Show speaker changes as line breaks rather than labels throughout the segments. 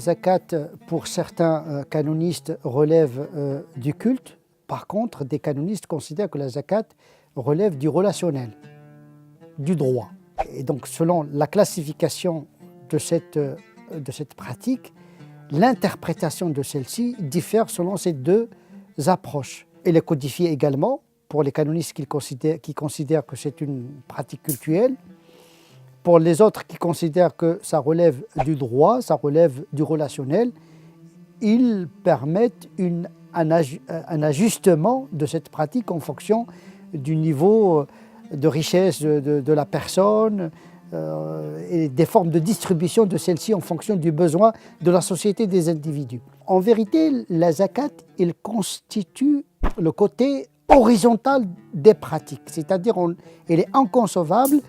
zakat, pour certains canonistes, relève du culte. Par contre, des canonistes considèrent que la zakat relève du relationnel, du droit. Et donc, selon la classification de cette pratique, l'interprétation de celle-ci diffère selon ces deux approches. Elle est codifiée également pour les canonistes qui considèrent que c'est une pratique cultuelle. Pour les autres qui considèrent que ça relève du droit, ça relève du relationnel, ils permettent un ajustement de cette pratique en fonction du niveau de richesse de la personne et des formes de distribution de celle-ci en fonction du besoin de la société des individus. En vérité, la zakat, il constitue le côté horizontal des pratiques, c'est-à-dire il est inconcevable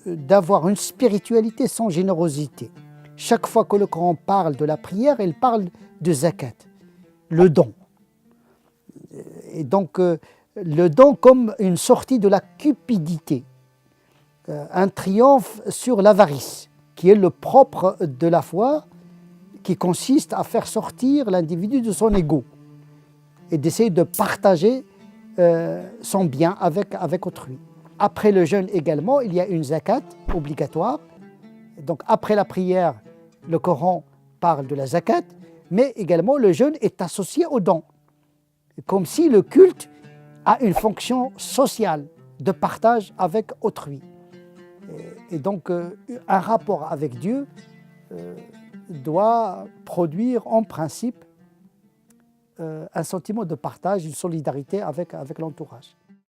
d'avoir une spiritualité sans générosité. Chaque fois que le Coran parle de la prière, il parle de zakat, le don. Et donc, le don comme une sortie de la cupidité, un triomphe sur l'avarice, qui est le propre de la foi, qui consiste à faire sortir l'individu de son ego et d'essayer de partager son bien avec autrui. Après le jeûne également, il y a une zakat obligatoire. Donc après la prière, le Coran parle de la zakat, mais également le jeûne est associé au don, comme si le culte a une fonction sociale de partage avec autrui. Et donc un rapport avec Dieu doit produire en principe un sentiment de partage, une solidarité avec l'entourage.